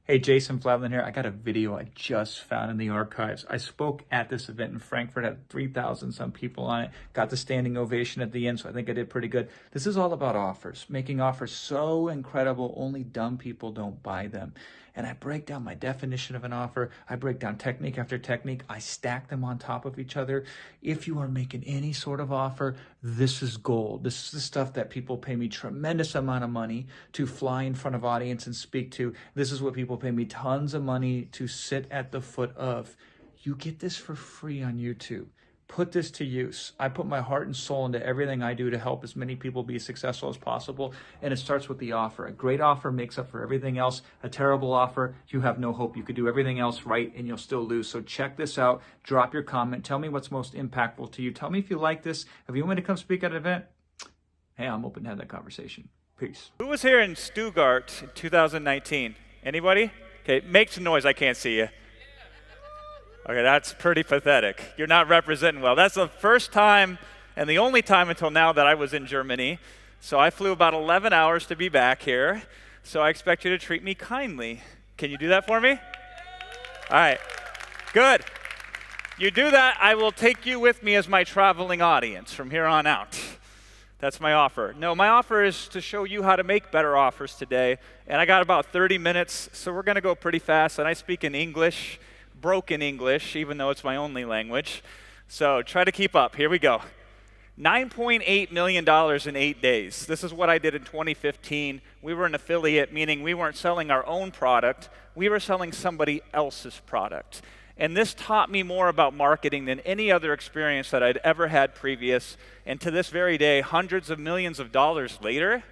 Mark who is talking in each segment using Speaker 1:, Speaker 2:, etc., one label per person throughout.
Speaker 1: Hey, Jason Flavin here. I got a video I just found in the archives. I spoke at this event in Frankfurt, had 3,000 some people on it, got the standing ovation at the end, so I think I did pretty good. This is all about offers, making offers so incredible, only dumb people don't buy them. And I break down my definition of an offer. I break down technique after technique. I stack them on top of each other. If you are making any sort of offer, this is gold. This is the stuff that people pay me tremendous amount of money to fly in front of audience and speak to. This is what people pay me tons of money to sit at the foot of. You get this for free on YouTube. Put this to use. I put my heart and soul into everything I do to help as many people be successful as possible. And it starts with the offer. A great offer makes up for everything else. A terrible offer, you have no hope. You could do everything else right and you'll still lose. So check this out. Drop your comment. Tell me what's most impactful to you. Tell me if you like this. If you want me to come speak at an event, hey, I'm open to have that conversation. Peace.
Speaker 2: Who was here in Stuttgart in 2019? Anybody? Okay, make some noise. I can't see you. Okay, that's pretty pathetic. You're not representing well. That's the first time and the only time until now that I was in Germany. So I flew about 11 hours to be back here. So I expect you to treat me kindly. Can you do that for me? All right, good. You do that, I will take you with me as my traveling audience from here on out. That's my offer. No, my offer is to show you how to make better offers today. And I got about 30 minutes, so we're going to go pretty fast. And I speak in English. Broken English, even though it's my only language. So try to keep up. Here we go. $9.8 million in 8 days. This is what I did in 2015. We were an affiliate, meaning we weren't selling our own product. We were selling somebody else's product. And this taught me more about marketing than any other experience that I'd ever had previous. And to this very day, hundreds of millions of dollars later,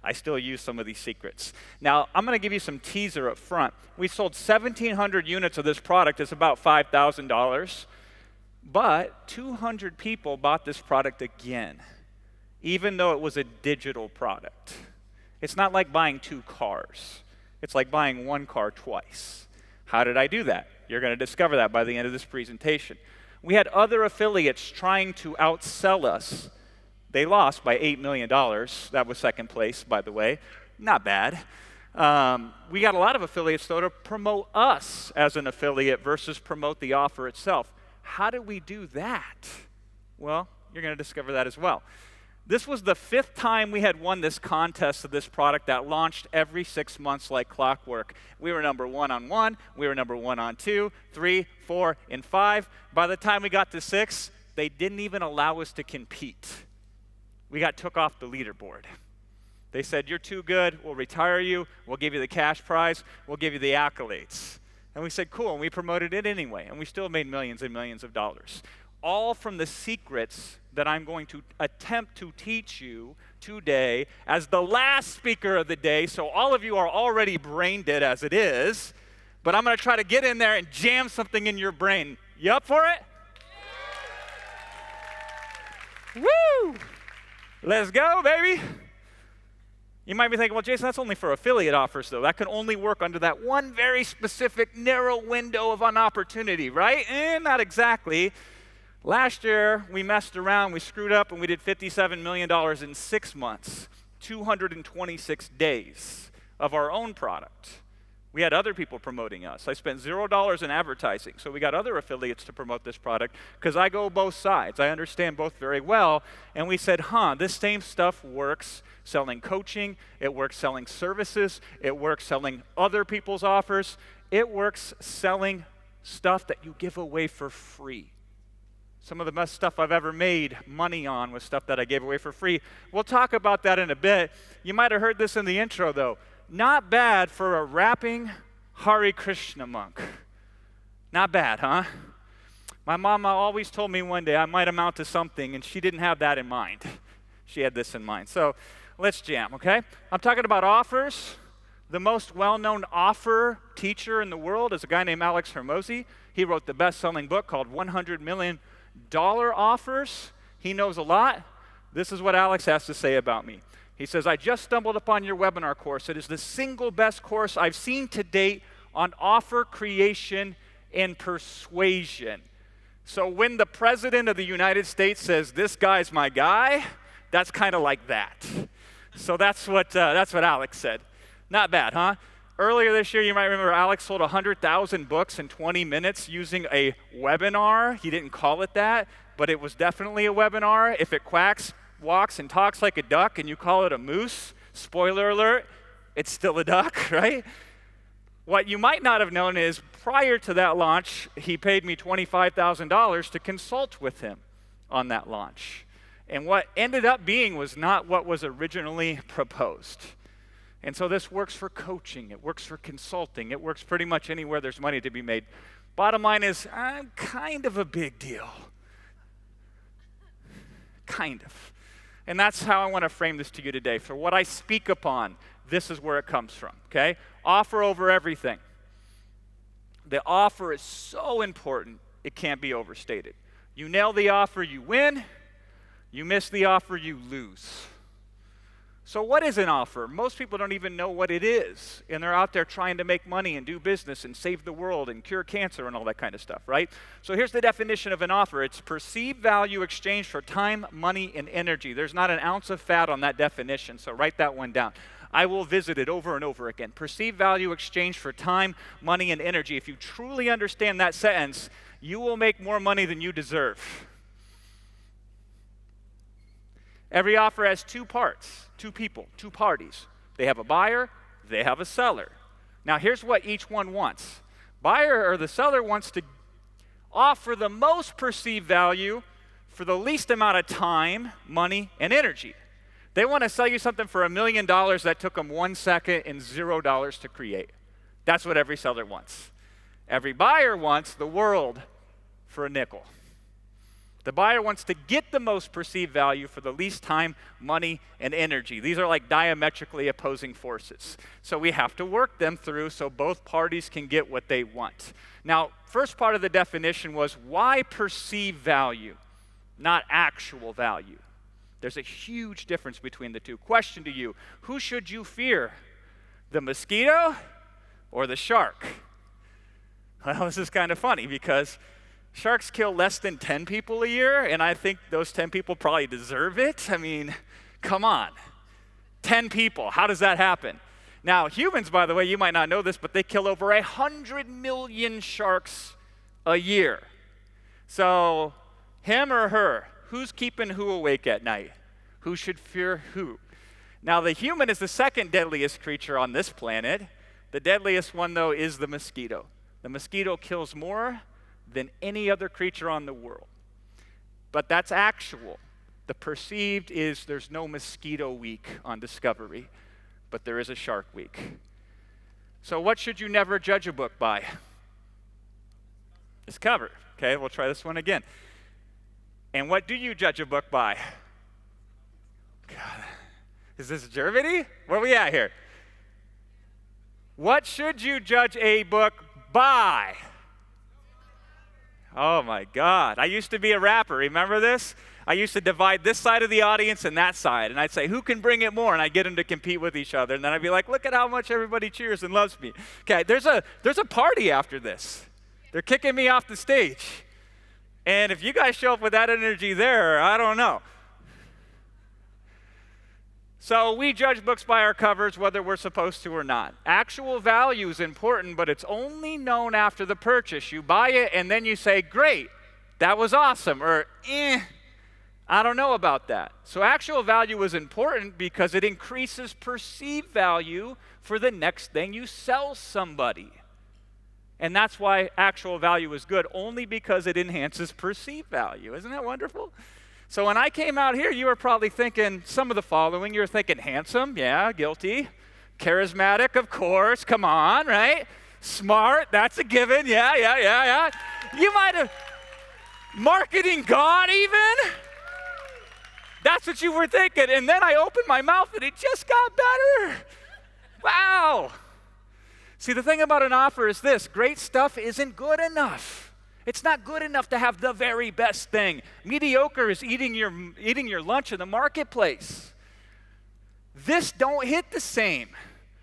Speaker 2: I still use some of these secrets. Now, I'm going to give you some teaser up front. We sold 1,700 units of this product. It's about $5,000. But 200 people bought this product again, even though it was a digital product. It's not like buying 2 cars. It's like buying 1 car twice. How did I do that? You're going to discover that by the end of this presentation. We had other affiliates trying to outsell us. They lost by $8 million. That was second place, by the way. Not bad. We got a lot of affiliates, though, to promote us as an affiliate versus promote the offer itself. How did we do that? Well, you're going to discover that as well. This was the 5th time we had won this contest of this product that launched every 6 months like clockwork. We were number 1 on 1. We were number 1 on 2, 3, 4, and 5. By the time we got to 6, they didn't even allow us to compete. We got took off the leaderboard. They said, you're too good, we'll retire you, we'll give you the cash prize, we'll give you the accolades. And we said, cool, and we promoted it anyway, and we still made millions and millions of dollars. All from the secrets that I'm going to attempt to teach you today as the last speaker of the day, so all of you are already brain dead as it is, but I'm going to try to get in there and jam something in your brain. You up for it? Woo! Let's go, baby. You might be thinking, well, Jason, that's only for affiliate offers, though. That can only work under that one very specific narrow window of an opportunity, right? Not exactly. Last year, we messed around, we screwed up, and we did $57 million in 6 months, 226 days of our own product. We had other people promoting us. I spent $0 in advertising, so we got other affiliates to promote this product because I go both sides. I understand both very well, and we said, this same stuff works selling coaching, it works selling services, it works selling other people's offers, it works selling stuff that you give away for free. Some of the best stuff I've ever made money on was stuff that I gave away for free. We'll talk about that in a bit. You might have heard this in the intro, though. Not bad for a rapping Hare Krishna monk. Not bad, huh? My mama always told me one day I might amount to something, and she didn't have that in mind. She had this in mind. So let's jam, okay? I'm talking about offers. The most well-known offer teacher in the world is a guy named Alex Hormozi. He wrote the best-selling book called $100 Million Offers. He knows a lot. This is what Alex has to say about me. He says, I just stumbled upon your webinar course. It is the single best course I've seen to date on offer creation and persuasion. So when the President of the United States says, this guy's my guy, that's kind of like that. So that's what Alex said. Not bad, huh? Earlier this year, you might remember Alex sold 100,000 books in 20 minutes using a webinar. He didn't call it that, but it was definitely a webinar. If it quacks, walks, and talks like a duck and you call it a moose, spoiler alert, it's still a duck, right? What you might not have known is prior to that launch, he paid me $25,000 to consult with him on that launch. And what ended up being was not what was originally proposed. And so this works for coaching, it works for consulting, it works pretty much anywhere there's money to be made. Bottom line is, I'm kind of a big deal. Kind of. And that's how I want to frame this to you today. For what I speak upon, this is where it comes from, okay? Offer over everything. The offer is so important, it can't be overstated. You nail the offer, you win. You miss the offer, you lose. So what is an offer? Most people don't even know what it is, and they're out there trying to make money and do business and save the world and cure cancer and all that kind of stuff, right? So here's the definition of an offer. It's perceived value exchanged for time, money, and energy. There's not an ounce of fat on that definition, so write that one down. I will visit it over and over again. Perceived value exchanged for time, money, and energy. If you truly understand that sentence, you will make more money than you deserve. Every offer has two parts, two people, two parties. They have a buyer, they have a seller. Now here's what each one wants. Buyer or the seller wants to offer the most perceived value for the least amount of time, money, and energy. They want to sell you something for $1 million that took them 1 second and $0 to create. That's what every seller wants. Every buyer wants the world for a nickel. The buyer wants to get the most perceived value for the least time, money, and energy. These are like diametrically opposing forces. So we have to work them through so both parties can get what they want. Now, first part of the definition was why perceived value, not actual value? There's a huge difference between the two. Question to you, who should you fear? The mosquito or the shark? Well, this is kind of funny because sharks kill less than 10 people a year, and I think those 10 people probably deserve it. I mean, come on. 10 people, how does that happen? Now, humans, by the way, you might not know this, but they kill over 100 million sharks a year. So, him or her, who's keeping who awake at night? Who should fear who? Now, the human is the second deadliest creature on this planet. The deadliest one, though, is the mosquito. The mosquito kills more than any other creature on the world. But that's actual. The perceived is there's no mosquito week on Discovery, but there is a shark week. So what should you never judge a book by? Its cover. Okay, we'll try this one again. And what do you judge a book by? God, is this Germany? Where are we at here? What should you judge a book by? Oh my God. I used to be a rapper. Remember this? I used to divide this side of the audience and that side. And I'd say, who can bring it more? And I'd get them to compete with each other. And then I'd be like, look at how much everybody cheers and loves me. Okay, there's a party after this. They're kicking me off the stage. And if you guys show up with that energy there, I don't know. So we judge books by our covers, whether we're supposed to or not. Actual value is important, but it's only known after the purchase. You buy it, and then you say, great, that was awesome, or I don't know about that. So actual value is important because it increases perceived value for the next thing you sell somebody. And that's why actual value is good, only because it enhances perceived value. Isn't that wonderful? So when I came out here, you were probably thinking some of the following. You were thinking handsome, yeah, guilty. Charismatic, of course, come on, right? Smart, that's a given, yeah. You might have, marketing God even? That's what you were thinking. And then I opened my mouth and it just got better. Wow. See, the thing about an offer is this: great stuff isn't good enough. It's not good enough to have the very best thing. Mediocre is eating your lunch in the marketplace. This don't hit the same.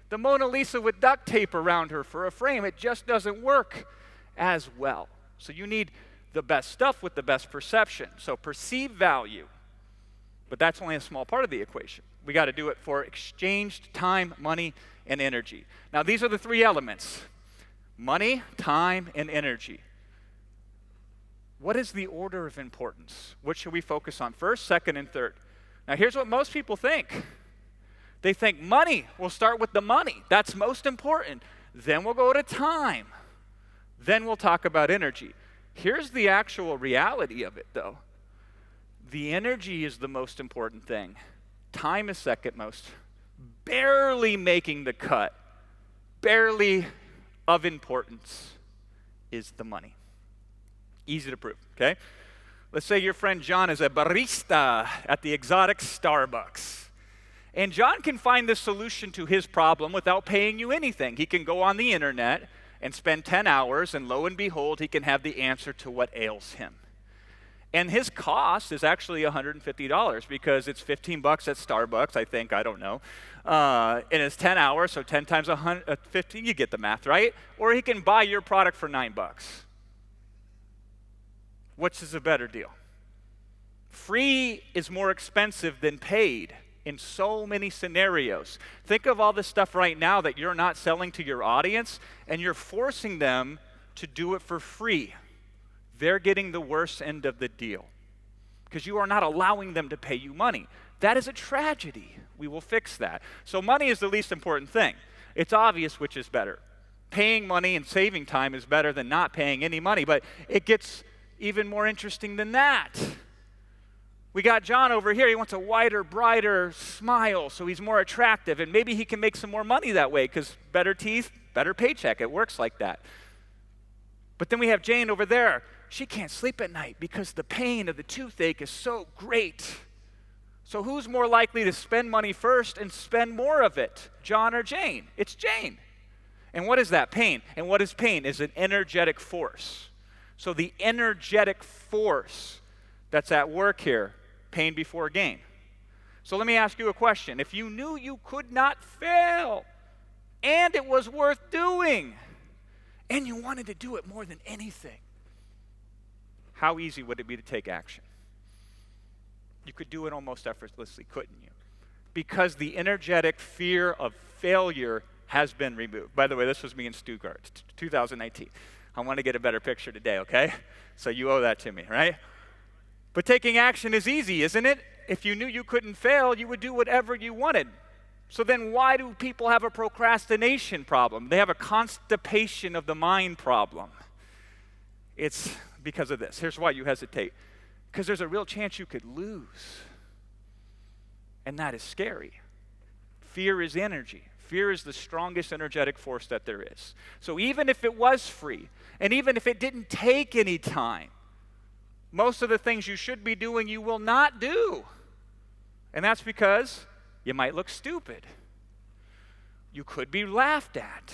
Speaker 2: The Mona Lisa with duct tape around her for a frame, it just doesn't work as well. So you need the best stuff with the best perception. So perceived value. But that's only a small part of the equation. We got to do it for exchanged time, money, and energy. Now, these are the three elements: money, time, and energy. What is the order of importance? What should we focus on first, second, and third? Now, here's what most people think. They think money, we'll start with the money. That's most important. Then we'll go to time. Then we'll talk about energy. Here's the actual reality of it, though. The energy is the most important thing. Time is second most. Barely making the cut, barely of importance, is the money. Easy to prove, okay? Let's say your friend John is a barista at the exotic Starbucks. And John can find the solution to his problem without paying you anything. He can go on the internet and spend 10 hours, and lo and behold, he can have the answer to what ails him. And his cost is actually $150 because it's $15 at Starbucks, I think, I don't know. And it's 10 hours, so 10 times 15, you get the math, right? Or he can buy your product for $9. Which is a better deal? Free is more expensive than paid in so many scenarios. Think of all the stuff right now that you're not selling to your audience, and you're forcing them to do it for free. They're getting the worst end of the deal because you are not allowing them to pay you money. That is a tragedy. We will fix that. So money is the least important thing. It's obvious which is better. Paying money and saving time is better than not paying any money, but it gets even more interesting than that. We got John over here. He wants a wider, brighter smile so he's more attractive, and maybe he can make some more money that way because better teeth, better paycheck. It works like that. But then we have Jane over there. She can't sleep at night because the pain of the toothache is so great. So who's more likely to spend money first and spend more of it, John or Jane? It's Jane. And what is that? Pain. And what is pain? Is an energetic force. So the energetic force that's at work here, pain before gain. So let me ask you a question. If you knew you could not fail, and it was worth doing, and you wanted to do it more than anything, how easy would it be to take action? You could do it almost effortlessly, couldn't you? Because the energetic fear of failure has been removed. By the way, this was me in Stuttgart, 2019. I want to get a better picture today, okay? So you owe that to me, right? But taking action is easy, isn't it? If you knew you couldn't fail, you would do whatever you wanted. So then why do people have a procrastination problem? They have a constipation of the mind problem. It's because of this. Here's why you hesitate. Because there's a real chance you could lose. And that is scary. Fear is energy. Fear is the strongest energetic force that there is. So even if it was free, and even if it didn't take any time, most of the things you should be doing you will not do. And that's because you might look stupid. You could be laughed at.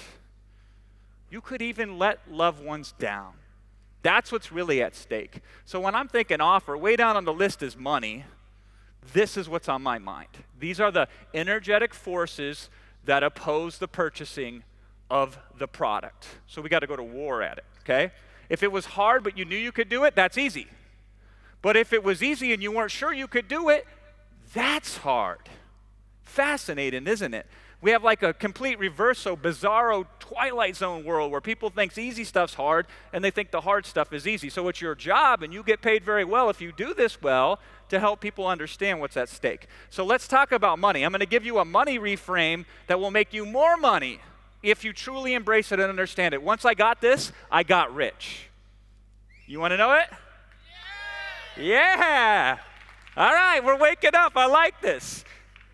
Speaker 2: You could even let loved ones down. That's what's really at stake. So when I'm thinking offer, way down on the list is money. This is what's on my mind. These are the energetic forces that oppose the purchasing of the product. So we got to go to war at it, okay? If it was hard but you knew you could do it, that's easy. But if it was easy and you weren't sure you could do it, that's hard. Fascinating, isn't it? We have like a complete reverso, bizarro Twilight Zone world where people think easy stuff's hard and they think the hard stuff is easy. So it's your job, and you get paid very well if you do this well, to help people understand what's at stake. So let's talk about money. I'm going to give you a money reframe that will make you more money if you truly embrace it and understand it. Once I got this, I got rich. You want to know it? Yeah. All right, we're waking up. I like this.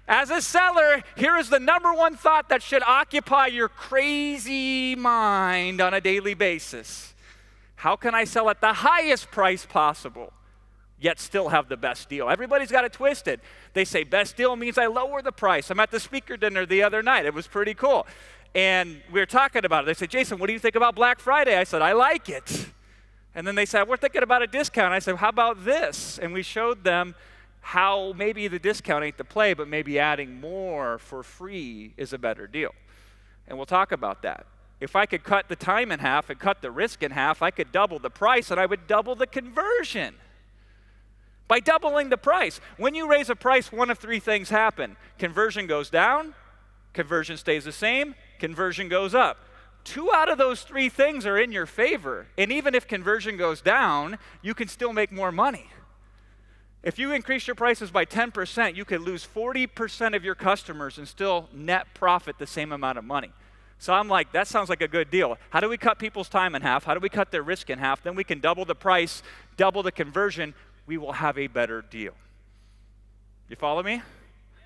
Speaker 2: As a seller, here is the number one thought that should occupy your crazy mind on a daily basis. How can I sell at the highest price possible, yet still have the best deal? Everybody's got it twisted. They say best deal means I lower the price. I'm at the speaker dinner the other night. It was pretty cool. And we were talking about it. They said, Jason, what do you think about Black Friday? I said, I like it. And then they said, we're thinking about a discount. I said, how about this? And we showed them how maybe the discount ain't the play, but maybe adding more for free is a better deal. And we'll talk about that. If I could cut the time in half and cut the risk in half, I could double the price and I would double the conversion. By doubling the price. When you raise a price, one of three things happen. Conversion goes down, conversion stays the same, conversion goes up. 2 out of those 3 things are in your favor. And even if conversion goes down, you can still make more money. If you increase your prices by 10%, you could lose 40% of your customers and still net profit the same amount of money. So I'm like, that sounds like a good deal. How do we cut people's time in half? How do we cut their risk in half? Then we can double the price, double the conversion. We will have a better deal. You follow me?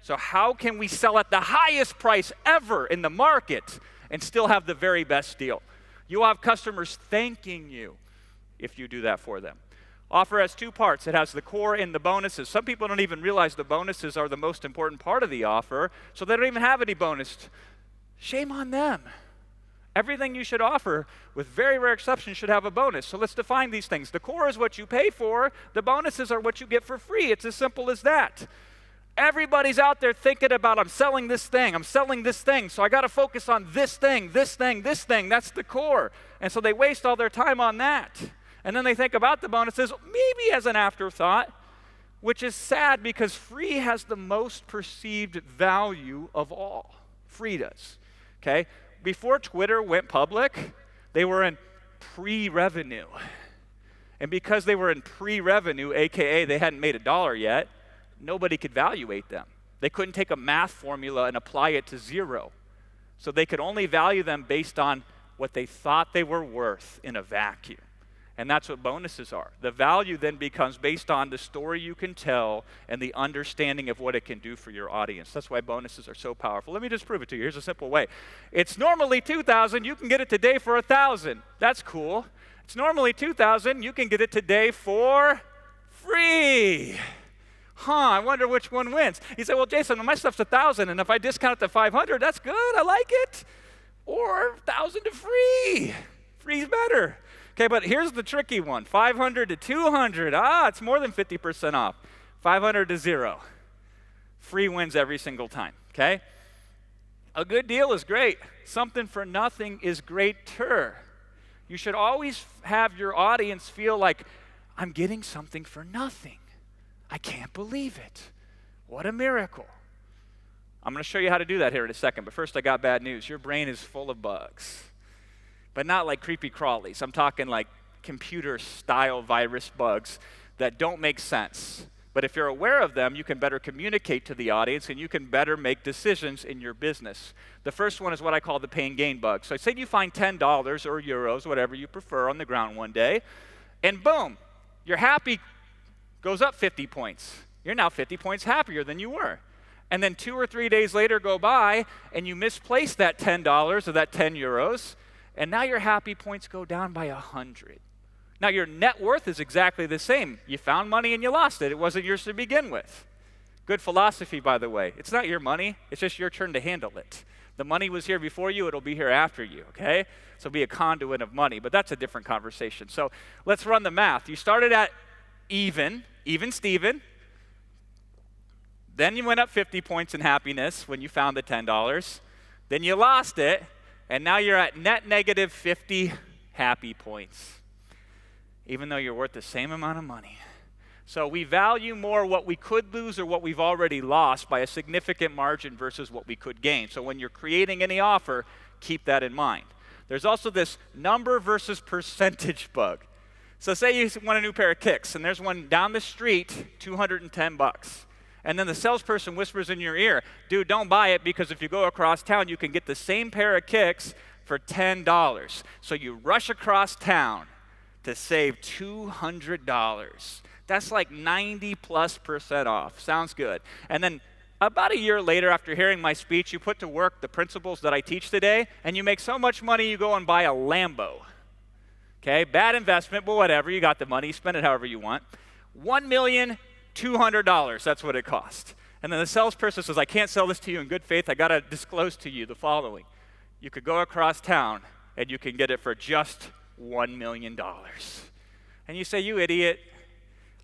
Speaker 2: So how can we sell at the highest price ever in the market and still have the very best deal? You'll have customers thanking you if you do that for them. Offer has 2 parts. It has the core and the bonuses. Some people don't even realize the bonuses are the most important part of the offer, so they don't even have any bonus. Shame on them. Everything you should offer, with very rare exceptions, should have a bonus. So let's define these things. The core is what you pay for. The bonuses are what you get for free. It's as simple as that. Everybody's out there thinking about, I'm selling this thing, so I got to focus on this thing. That's the core. And so they waste all their time on that. And then they think about the bonuses, maybe as an afterthought, which is sad because free has the most perceived value of all. Free does. Okay? Before Twitter went public, they were in pre-revenue. And because they were in pre-revenue, aka they hadn't made $1 yet, nobody could evaluate them. They couldn't take a math formula and apply it to 0. So they could only value them based on what they thought they were worth in a vacuum. And that's what bonuses are. The value then becomes based on the story you can tell and the understanding of what it can do for your audience. That's why bonuses are so powerful. Let me just prove it to you. Here's a simple way. It's normally $2,000. You can get it today for $1,000. That's cool. It's normally $2,000. You can get it today for free. I wonder which one wins. He said, well, Jason, my stuff's $1,000, and if I discount it to $500, that's good. I like it. Or $1,000 to free. Free's better. Okay, but here's the tricky one. $500 to $200. It's more than 50% off. $500 to 0. Free wins every single time, okay? A good deal is great. Something for nothing is greater. You should always have your audience feel like, I'm getting something for nothing. I can't believe it. What a miracle. I'm going to show you how to do that here in a second, but first I got bad news. Your brain is full of bugs. But not like creepy crawlies. I'm talking like computer-style virus bugs that don't make sense. But if you're aware of them, you can better communicate to the audience and you can better make decisions in your business. The first one is what I call the pain gain bug. So say you find $10 or euros, whatever you prefer, on the ground one day, and boom, your happy goes up 50 points. You're now 50 points happier than you were. And then 2 or 3 days later go by and you misplace that $10 or that 10 euros, and now your happy points go down by 100. Now your net worth is exactly the same. You found money and you lost it. It wasn't yours to begin with. Good philosophy, by the way. It's not your money. It's just your turn to handle it. The money was here before you. It'll be here after you, okay? So be a conduit of money, but that's a different conversation. So let's run the math. You started at even Steven. Then you went up 50 points in happiness when you found the $10. Then you lost it. And now you're at net negative 50 happy points, even though you're worth the same amount of money. So we value more what we could lose or what we've already lost by a significant margin versus what we could gain. So when you're creating any offer, keep that in mind. There's also this number versus percentage bug. So say you want a new pair of kicks, and there's one down the street, $210. And then the salesperson whispers in your ear, dude, don't buy it because if you go across town, you can get the same pair of kicks for $10. So you rush across town to save $200. That's like 90+% off. Sounds good. And then about a year later, after hearing my speech, you put to work the principles that I teach today, and you make so much money you go and buy a Lambo. Okay, bad investment, but whatever. You got the money. Spend it however you want. $1,200,000, that's what it cost. And then the salesperson says, I can't sell this to you in good faith. I got to disclose to you the following. You could go across town and you can get it for just $1 million. And you say, you idiot,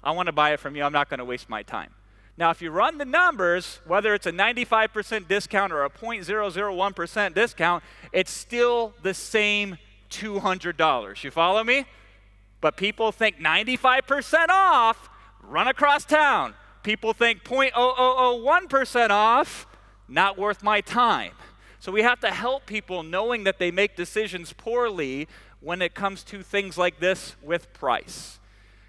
Speaker 2: I want to buy it from you. I'm not going to waste my time. Now, if you run the numbers, whether it's a 95% discount or a 0.001% discount, it's still the same $200. You follow me? But people think 95% off, run across town. People think 0.0001% off, not worth my time. So we have to help people knowing that they make decisions poorly when it comes to things like this with price.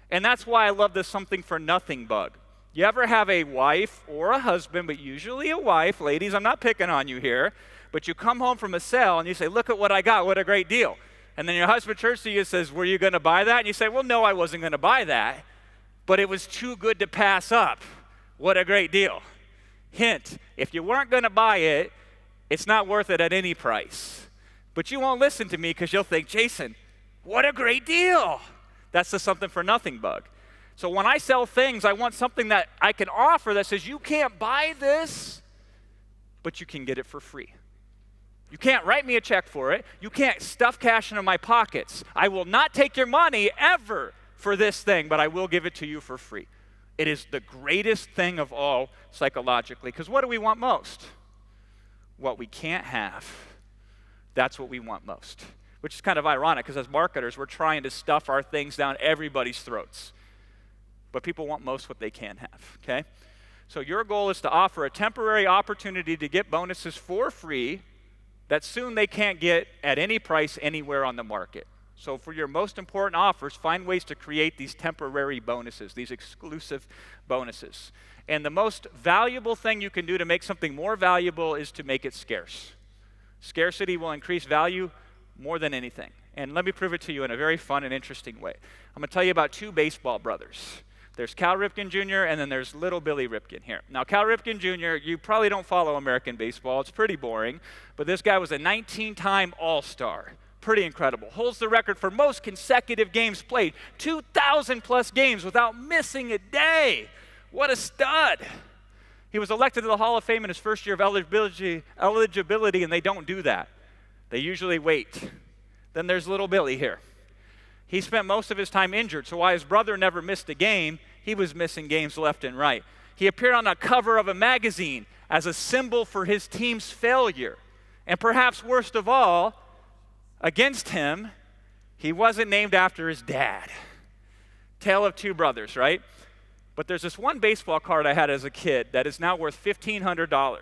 Speaker 2: And that's why I love this something for nothing bug. You ever have a wife or a husband, but usually a wife, ladies, I'm not picking on you here, but you come home from a sale and you say, look at what I got, what a great deal. And then your husband turns to you and says, were you going to buy that? And you say, well, no, I wasn't going to buy that, but it was too good to pass up. What a great deal. Hint, if you weren't going to buy it, it's not worth it at any price. But you won't listen to me because you'll think, Jason, what a great deal. That's the something for nothing bug. So when I sell things, I want something that I can offer that says, you can't buy this, but you can get it for free. You can't write me a check for it. You can't stuff cash into my pockets. I will not take your money ever for this thing, but I will give it to you for free. It is the greatest thing of all psychologically, because what do we want most? What we can't have. That's what we want most, which is kind of ironic because as marketers, we're trying to stuff our things down everybody's throats. But people want most what they can have, okay? So your goal is to offer a temporary opportunity to get bonuses for free that soon they can't get at any price anywhere on the market. So for your most important offers, find ways to create these temporary bonuses, these exclusive bonuses. And the most valuable thing you can do to make something more valuable is to make it scarce. Scarcity will increase value more than anything. And let me prove it to you in a very fun and interesting way. I'm going to tell you about two baseball brothers. There's Cal Ripken Jr. and then there's little Billy Ripken here. Now, Cal Ripken Jr., you probably don't follow American baseball. It's pretty boring. But this guy was a 19-time All-Star. Pretty incredible. Holds the record for most consecutive games played. 2,000-plus games without missing a day. What a stud. He was elected to the Hall of Fame in his first year of eligibility, and they don't do that. They usually wait. Then there's little Billy here. He spent most of his time injured, so while his brother never missed a game, he was missing games left and right. He appeared on a cover of a magazine as a symbol for his team's failure. And perhaps worst of all, against him, he wasn't named after his dad. Tale of two brothers, right? But there's this one baseball card I had as a kid that is now worth $1,500.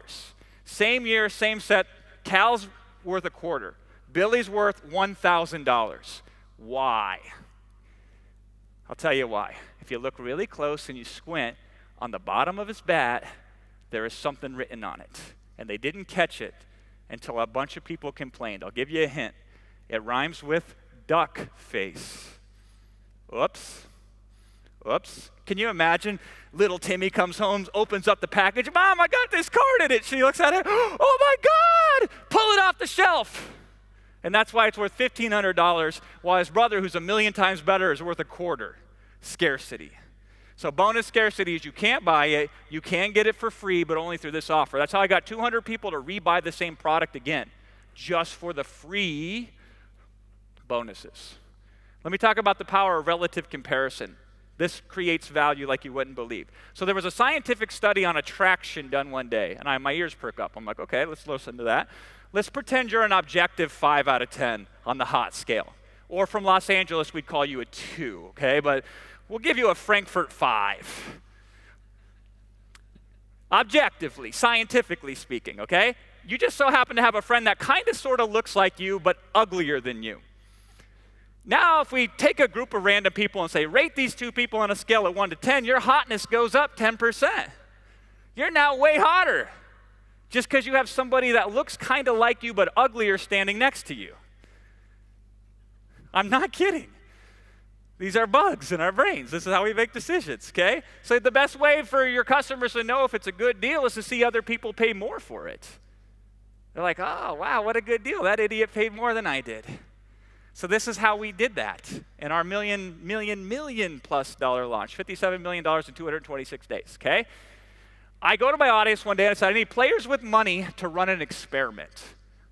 Speaker 2: Same year, same set, Cal's worth a quarter. Billy's worth $1,000. Why? I'll tell you why. If you look really close and you squint, on the bottom of his bat, there is something written on it. And they didn't catch it until a bunch of people complained. I'll give you a hint. It rhymes with duck face. Oops. Oops. Can you imagine? Little Timmy comes home, opens up the package. Mom, I got this card in it. She looks at it. Oh my God! Pull it off the shelf. And that's why it's worth $1,500, while his brother, who's 1,000,000 times better, is worth a quarter. Scarcity. So bonus scarcity is you can't buy it, you can get it for free, but only through this offer. That's how I got 200 people to rebuy the same product again, just for the free bonuses. Let me talk about the power of relative comparison. This creates value like you wouldn't believe. So there was a scientific study on attraction done one day, and my ears perk up. I'm like, okay, let's listen to that. Let's pretend you're an objective 5 out of 10 on the hot scale. Or from Los Angeles, we'd call you a 2, okay? But we'll give you a Frankfurt 5. Objectively, scientifically speaking, okay? You just so happen to have a friend that kind of sort of looks like you, but uglier than you. Now, if we take a group of random people and say, rate these two people on a scale of 1 to 10, your hotness goes up 10%. You're now way hotter. Just because you have somebody that looks kind of like you but uglier standing next to you. I'm not kidding. These are bugs in our brains. This is how we make decisions, okay? So the best way for your customers to know if it's a good deal is to see other people pay more for it. They're like, oh, wow, what a good deal. That idiot paid more than I did. So this is how we did that in our million plus dollar launch, $57 million in 226 days, okay? I go to my audience one day and I said, I need players with money to run an experiment.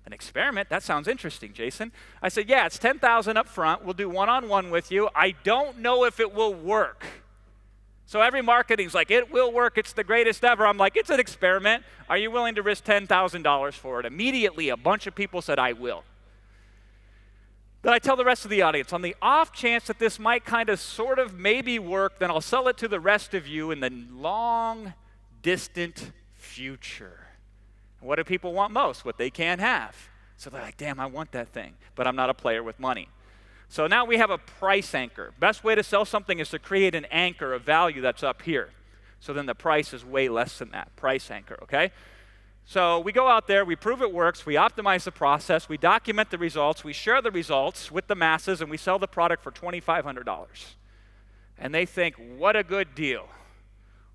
Speaker 2: An experiment? That sounds interesting, Jason. I said, yeah, it's $10,000 up front. We'll do one-on-one with you. I don't know if it will work. So every marketing's like, it will work. It's the greatest ever. I'm like, it's an experiment. Are you willing to risk $10,000 for it? Immediately, a bunch of people said, I will. Then I tell the rest of the audience, on the off chance that this might kind of sort of maybe work, then I'll sell it to the rest of you in the long, distant future. What do people want most? What they can't have. So they're like, damn, I want that thing, but I'm not a player with money. So now we have a price anchor. Best way to sell something is to create an anchor of value that's up here. So then the price is way less than that, price anchor, okay? So we go out there, we prove it works, we optimize the process, we document the results, we share the results with the masses, and we sell the product for $2,500. And they think, what a good deal.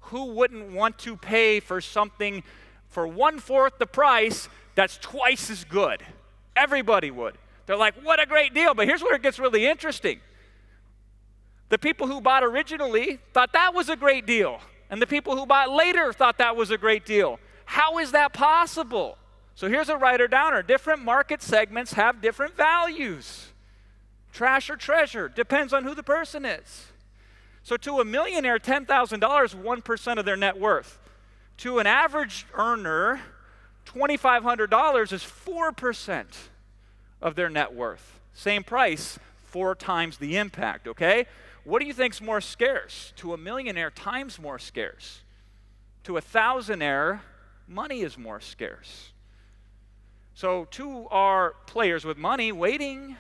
Speaker 2: Who wouldn't want to pay for something for 1/4 the price that's twice as good? Everybody would. They're like, what a great deal. But here's where it gets really interesting. The people who bought originally thought that was a great deal. And the people who bought later thought that was a great deal. How is that possible? So here's a writer-downer. Different market segments have different values. Trash or treasure, depends on who the person is. So to a millionaire, $10,000 is 1% of their net worth. To an average earner, $2,500 is 4% of their net worth. Same price, 4 times the impact, okay? What do you think's more scarce? To a millionaire, time's more scarce. To a thousandaire, money is more scarce. So to our players with money, waiting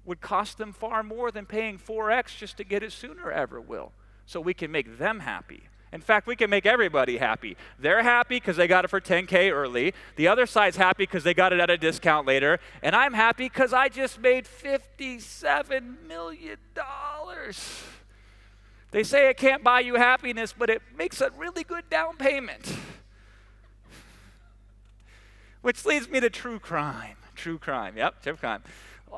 Speaker 2: would cost them far more than paying 4x just to get it sooner ever will. So we can make them happy. In fact, we can make everybody happy. They're happy because they got it for $10K early. The other side's happy because they got it at a discount later. And I'm happy because I just made $57 million. They say it can't buy you happiness, but it makes a really good down payment. Which leads me to true crime. True crime, yep, true crime.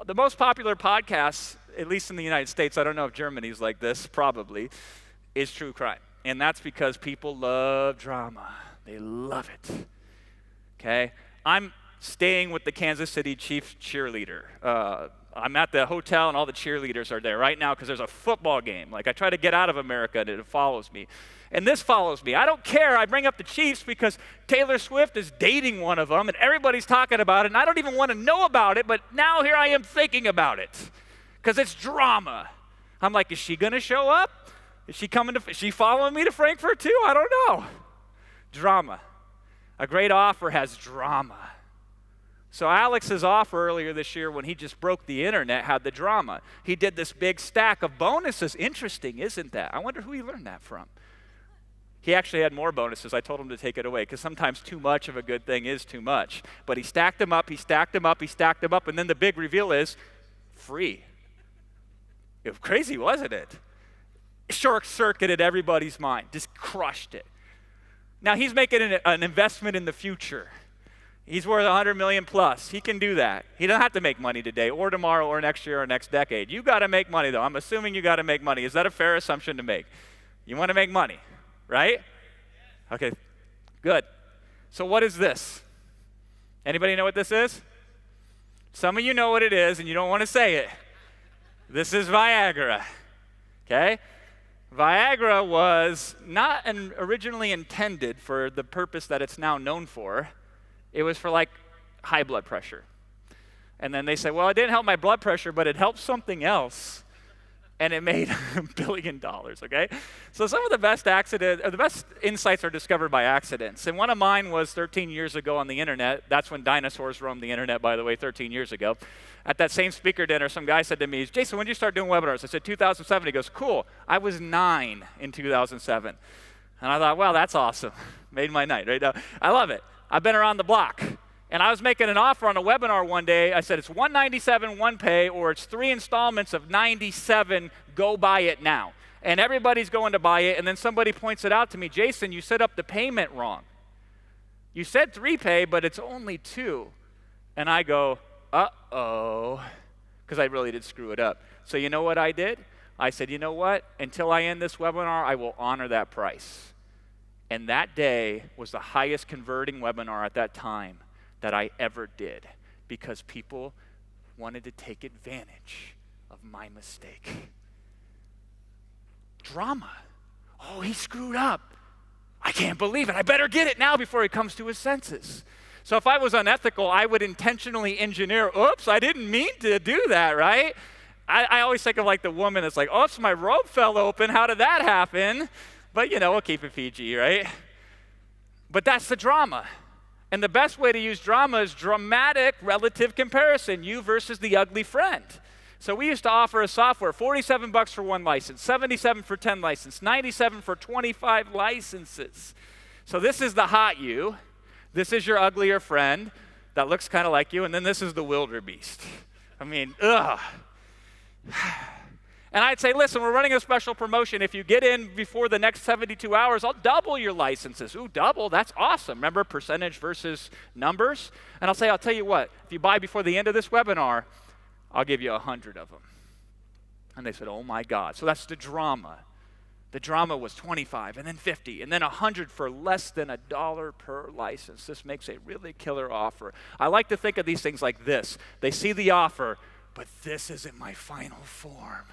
Speaker 2: The most popular podcast, at least in the United States, I don't know if Germany's like this, probably, is true crime. And that's because people love drama. They love it. Okay? I'm staying with the Kansas City Chiefs cheerleader. I'm at the hotel and all the cheerleaders are there right now because there's a football game. Like I try to get out of America and it follows me. And this follows me. I don't care. I bring up the Chiefs because Taylor Swift is dating one of them and everybody's talking about it and I don't even want to know about it, but now here I am thinking about it because it's drama. I'm like, is she going to show up? Is she following me to Frankfurt too? I don't know. Drama. A great offer has drama. So Alex's offer earlier this year when he just broke the internet had the drama. He did this big stack of bonuses. Interesting, isn't that? I wonder who he learned that from. He actually had more bonuses. I told him to take it away because sometimes too much of a good thing is too much. But he stacked them up, he stacked them up, he stacked them up, and then the big reveal is free. It was crazy, wasn't it? Short-circuited everybody's mind, just crushed it. Now he's making an investment in the future. He's worth 100 million plus. He can do that. He doesn't have to make money today or tomorrow or next year or next decade. You got to make money though. I'm assuming you got to make money. Is that a fair assumption to make? You want to make money, right? Okay, good. So what is this? Anybody know what this is? Some of you know what it is and you don't want to say it. This is Viagra, okay? Viagra was not originally intended for the purpose that it's now known for. It was for like high blood pressure. And then they said, well, it didn't help my blood pressure, but it helped something else. And it made $1 billion, okay? So some of the best insights are discovered by accidents. And one of mine was 13 years ago on the internet. That's when dinosaurs roamed the internet, by the way, 13 years ago. At that same speaker dinner, some guy said to me, Jason, when did you start doing webinars? I said, 2007. He goes, cool. I was 9 in 2007. And I thought, wow, that's awesome. Made my night, right? Now, I love it. I've been around the block. And I was making an offer on a webinar one day. I said, it's $197 one pay, or it's 3 installments of $97. Go buy it now. And everybody's going to buy it. And then somebody points it out to me, Jason, you set up the payment wrong. You said 3 pay, but it's only 2. And I go, uh-oh, because I really did screw it up. So you know what I did? I said, you know what? Until I end this webinar, I will honor that price. And that day was the highest converting webinar at that time that I ever did because people wanted to take advantage of my mistake. Drama. Oh, he screwed up. I can't believe it. I better get it now before he comes to his senses. So if I was unethical, I would intentionally engineer, oops, I didn't mean to do that, right? I always think of like the woman that's like, oops, my robe fell open. How did that happen? But we'll keep it PG, right? But that's the drama. And the best way to use drama is dramatic relative comparison, you versus the ugly friend. So we used to offer a software, $47 for 1 license, $77 for 10 licenses, $97 for 25 licenses. So this is the hot you. This is your uglier friend that looks kind of like you, and then this is the wildebeest. I mean, ugh. And I'd say, listen, we're running a special promotion. If you get in before the next 72 hours, I'll double your licenses. Ooh, double, that's awesome. Remember percentage versus numbers? And I'll tell you what, if you buy before the end of this webinar, I'll give you 100 of them. And they said, oh my God. So that's the drama. The drama was 25 and then 50 and then 100 for less than $1 per license. This makes a really killer offer. I like to think of these things like this. They see the offer, but this isn't my final form.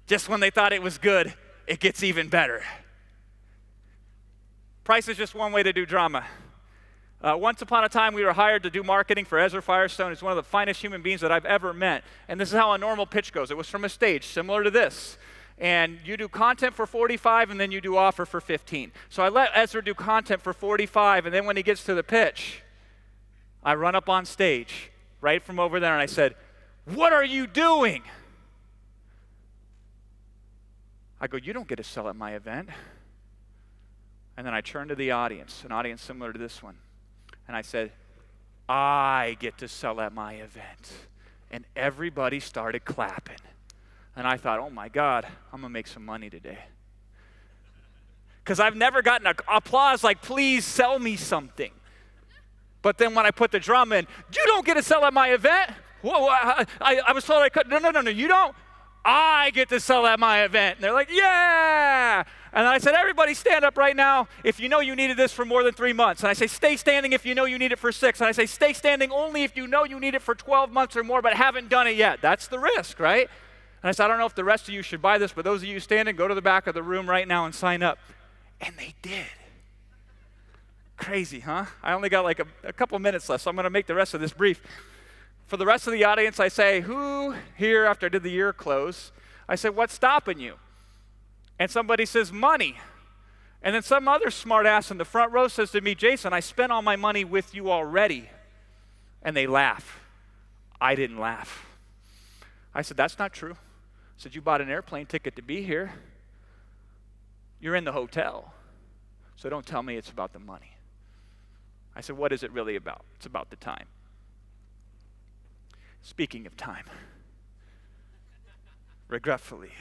Speaker 2: Just when they thought it was good, it gets even better. Price is just one way to do drama. Once upon a time, we were hired to do marketing for Ezra Firestone. He's one of the finest human beings that I've ever met. And this is how a normal pitch goes. It was from a stage similar to this. And you do content for 45, and then you do offer for 15. So I let Ezra do content for 45, and then when he gets to the pitch, I run up on stage right from over there, and I said, what are you doing? I go, you don't get to sell at my event. And then I turned to the audience, an audience similar to this one, and I said, I get to sell at my event. And everybody started clapping. And I thought, oh my God, I'm going to make some money today. Because I've never gotten applause like, please sell me something. But then when I put the drama in, you don't get to sell at my event. Whoa, I was told I couldn't. No, you don't. I get to sell at my event. And they're like, yeah. And I said, everybody stand up right now if you know you needed this for more than 3 months. And I say, stay standing if you know you need it for 6. And I say, stay standing only if you know you need it for 12 months or more but haven't done it yet. That's the risk, right? And I said, I don't know if the rest of you should buy this, but those of you standing, go to the back of the room right now and sign up. And they did. Crazy, huh? I only got like a couple minutes left, so I'm going to make the rest of this brief. For the rest of the audience, I say, who here, after I did the year close, I said, what's stopping you? And somebody says, money. And then some other smart ass in the front row says to me, Jason, I spent all my money with you already. And they laugh. I didn't laugh. I said, that's not true. I said, you bought an airplane ticket to be here. You're in the hotel. So don't tell me it's about the money. I said, what is it really about? It's about the time. Speaking of time, regretfully,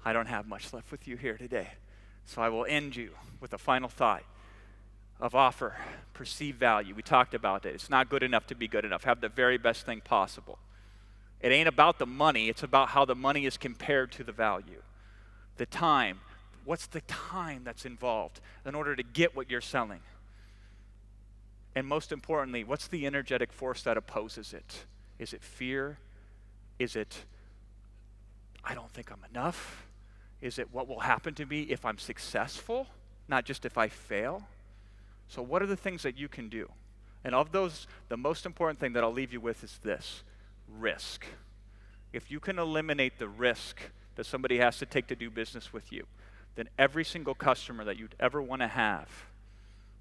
Speaker 2: I don't have much left with you here today. So I will end you with a final thought of offer, perceived value. We talked about it. It's not good enough to be good enough. Have the very best thing possible. It ain't about the money. It's about how the money is compared to the value. The time. What's the time that's involved in order to get what you're selling? And most importantly, what's the energetic force that opposes it? Is it fear? Is it, I don't think I'm enough? Is it what will happen to me if I'm successful, not just if I fail? So what are the things that you can do? And of those, the most important thing that I'll leave you with is this: risk. If you can eliminate the risk that somebody has to take to do business with you, then every single customer that you'd ever want to have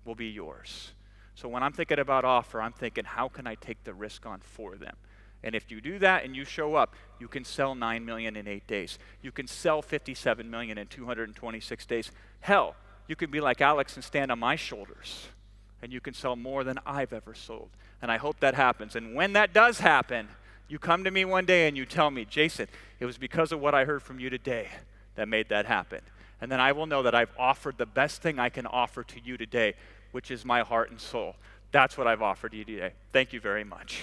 Speaker 2: will be yours. So when I'm thinking about offer, I'm thinking, how can I take the risk on for them? And if you do that and you show up, you can sell $9 million in 8 days. You can sell $57 million in 226 days. Hell, you can be like Alex and stand on my shoulders, and you can sell more than I've ever sold. And I hope that happens. And when that does happen, you come to me one day and you tell me, Jason, it was because of what I heard from you today that made that happen. And then I will know that I've offered the best thing I can offer to you today, which is my heart and soul. That's what I've offered you today. Thank you very much.